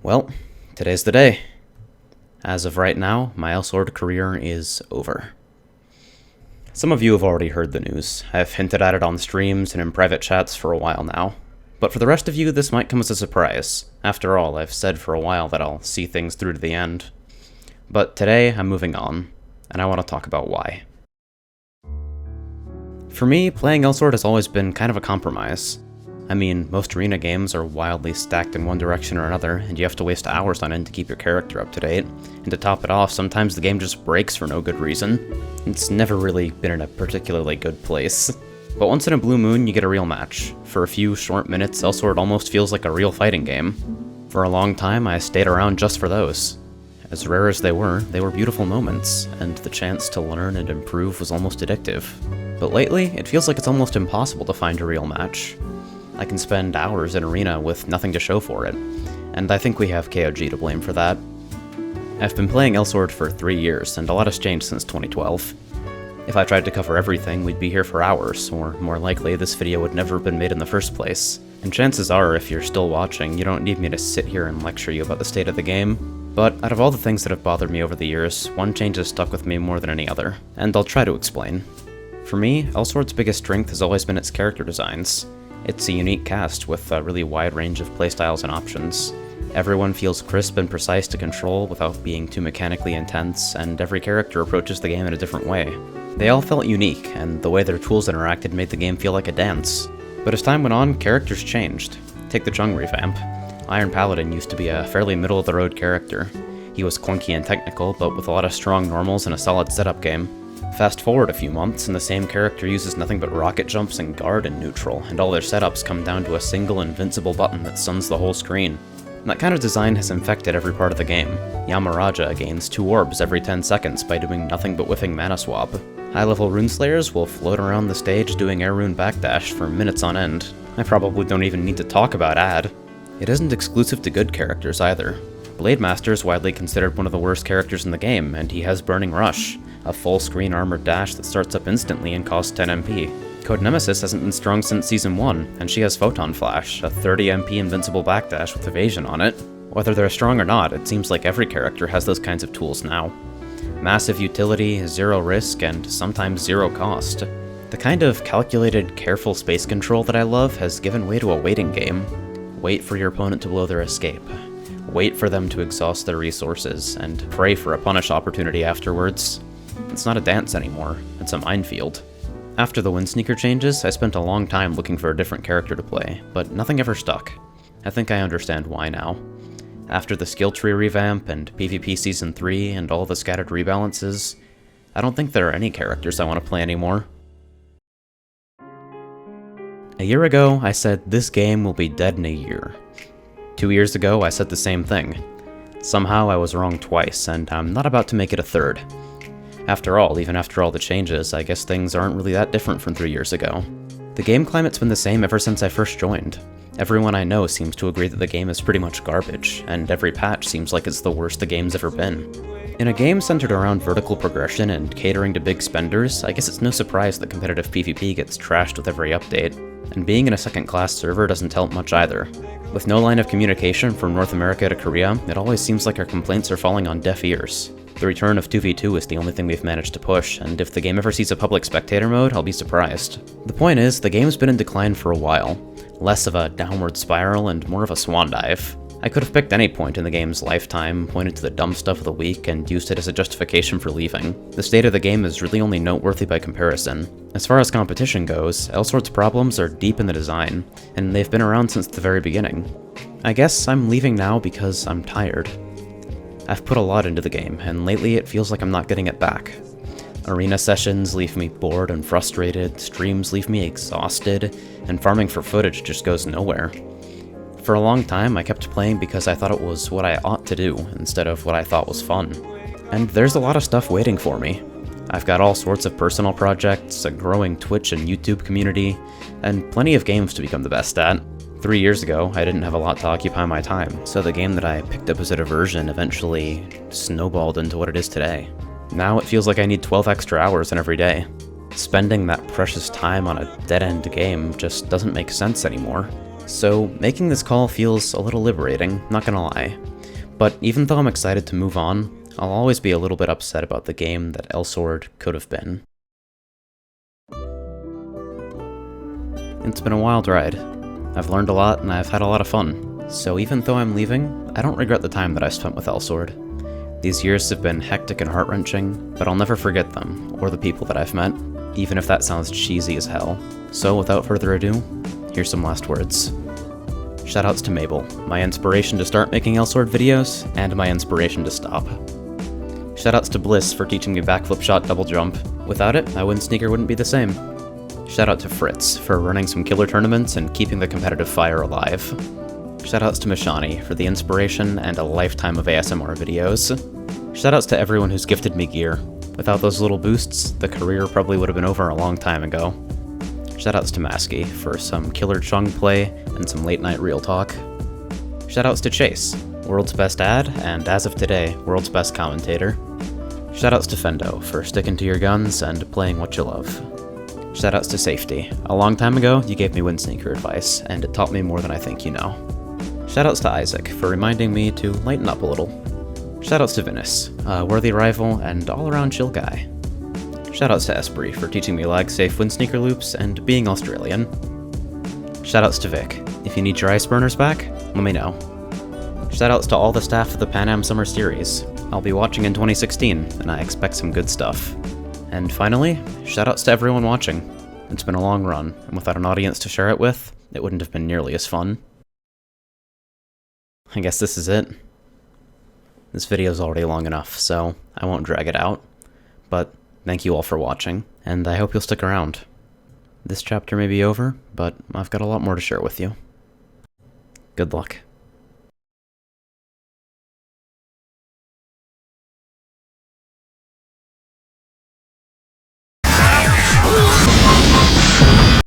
Well, today's the day. As of right now, my Elsword career is over. Some of you have already heard the news. I've hinted at it on streams and in private chats for a while now. But for the rest of you, this might come as a surprise. After all, I've said for a while that I'll see things through to the end. But today, I'm moving on, and I want to talk about why. For me, playing Elsword has always been kind of a compromise. I mean, most arena games are wildly stacked in one direction or another, and you have to waste hours on end to keep your character up to date. And to top it off, sometimes the game just breaks for no good reason. It's never really been in a particularly good place. But once in a blue moon, you get a real match. For a few short minutes, Elsword almost feels like a real fighting game. For a long time, I stayed around just for those. As rare as they were beautiful moments, and the chance to learn and improve was almost addictive. But lately, it feels like it's almost impossible to find a real match. I can spend hours in Arena with nothing to show for it, and I think we have KOG to blame for that. I've been playing Elsword for 3 years, and a lot has changed since 2012. If I tried to cover everything, we'd be here for hours, or more likely, this video would never have been made in the first place. And chances are, if you're still watching, you don't need me to sit here and lecture you about the state of the game. But out of all the things that have bothered me over the years, one change has stuck with me more than any other, and I'll try to explain. For me, Elsword's biggest strength has always been its character designs. It's a unique cast with a really wide range of playstyles and options. Everyone feels crisp and precise to control without being too mechanically intense, and every character approaches the game in a different way. They all felt unique, and the way their tools interacted made the game feel like a dance. But as time went on, characters changed. Take the Chung revamp. Iron Paladin used to be a fairly middle-of-the-road character. He was clunky and technical, but with a lot of strong normals and a solid setup game. Fast forward a few months, and the same character uses nothing but rocket jumps and guard in neutral, and all their setups come down to a single invincible button that stuns the whole screen. And that kind of design has infected every part of the game. Yamaraja gains 2 orbs every 10 seconds by doing nothing but whiffing mana swap. High-level runeslayers will float around the stage doing air rune backdash for minutes on end. I probably don't even need to talk about Ad. It isn't exclusive to good characters either. Blademaster is widely considered one of the worst characters in the game, and he has Burning Rush, a full-screen armored dash that starts up instantly and costs 10 MP. Code Nemesis hasn't been strong since Season 1, and she has Photon Flash, a 30 MP invincible backdash with evasion on it. Whether they're strong or not, it seems like every character has those kinds of tools now. Massive utility, 0 risk, and sometimes 0 cost. The kind of calculated, careful space control that I love has given way to a waiting game. Wait for your opponent to blow their escape. Wait for them to exhaust their resources, and pray for a punish opportunity afterwards. It's not a dance anymore, it's a minefield. After the Windsneaker changes, I spent a long time looking for a different character to play, but nothing ever stuck. I think I understand why now. After the skill tree revamp and PvP Season 3 and all the scattered rebalances, I don't think there are any characters I want to play anymore. A year ago, I said this game will be dead in a year. 2 years ago, I said the same thing. Somehow I was wrong twice, and I'm not about to make it a third. After all, even after all the changes, I guess things aren't really that different from 3 years ago. The game climate's been the same ever since I first joined. Everyone I know seems to agree that the game is pretty much garbage, and every patch seems like it's the worst the game's ever been. In a game centered around vertical progression and catering to big spenders, I guess it's no surprise that competitive PvP gets trashed with every update. And being in a second-class server doesn't help much either. With no line of communication from North America to Korea, it always seems like our complaints are falling on deaf ears. The return of 2v2 is the only thing we've managed to push, and if the game ever sees a public spectator mode, I'll be surprised. The point is, the game's been in decline for a while. Less of a downward spiral and more of a swan dive. I could have picked any point in the game's lifetime, pointed to the dumb stuff of the week, and used it as a justification for leaving. The state of the game is really only noteworthy by comparison. As far as competition goes, Elsword's problems are deep in the design, and they've been around since the very beginning. I guess I'm leaving now because I'm tired. I've put a lot into the game, and lately it feels like I'm not getting it back. Arena sessions leave me bored and frustrated, streams leave me exhausted, and farming for footage just goes nowhere. For a long time, I kept playing because I thought it was what I ought to do, instead of what I thought was fun. And there's a lot of stuff waiting for me. I've got all sorts of personal projects, a growing Twitch and YouTube community, and plenty of games to become the best at. 3 years ago, I didn't have a lot to occupy my time, so the game that I picked up as a diversion eventually snowballed into what it is today. Now it feels like I need 12 extra hours in every day. Spending that precious time on a dead-end game just doesn't make sense anymore. So making this call feels a little liberating, not gonna lie. But even though I'm excited to move on, I'll always be a little bit upset about the game that Elsword could have been. It's been a wild ride. I've learned a lot and I've had a lot of fun. So even though I'm leaving, I don't regret the time that I spent with Elsword. These years have been hectic and heart-wrenching, but I'll never forget them, or the people that I've met, even if that sounds cheesy as hell. So without further ado, here's some last words. Shoutouts to Mabel, my inspiration to start making Elsword videos, and my inspiration to stop. Shoutouts to Bliss for teaching me backflip shot double jump. Without it, my wind sneaker wouldn't be the same. Shoutout to Fritz for running some killer tournaments and keeping the competitive fire alive. Shoutouts to Mishani for the inspiration and a lifetime of ASMR videos. Shoutouts to everyone who's gifted me gear. Without those little boosts, the career probably would have been over a long time ago. Shoutouts to Masky for some killer Chung play and some late night real talk. Shoutouts to Chase, world's best ad, and as of today, world's best commentator. Shoutouts to Fendo for sticking to your guns and playing what you love. Shoutouts to Safety. A long time ago, you gave me wind sneaker advice, and it taught me more than I think you know. Shoutouts to Isaac for reminding me to lighten up a little. Shoutouts to Venus, a worthy rival and all-around chill guy. Shoutouts to Esprit for teaching me lag-safe wind sneaker loops and being Australian. Shoutouts to Vic. If you need your ice burners back, let me know. Shoutouts to all the staff of the Pan Am Summer Series. I'll be watching in 2016, and I expect some good stuff. And finally, shoutouts to everyone watching. It's been a long run, and without an audience to share it with, it wouldn't have been nearly as fun. I guess this is it. This video's already long enough, so I won't drag it out. But thank you all for watching, and I hope you'll stick around. This chapter may be over, but I've got a lot more to share with you. Good luck.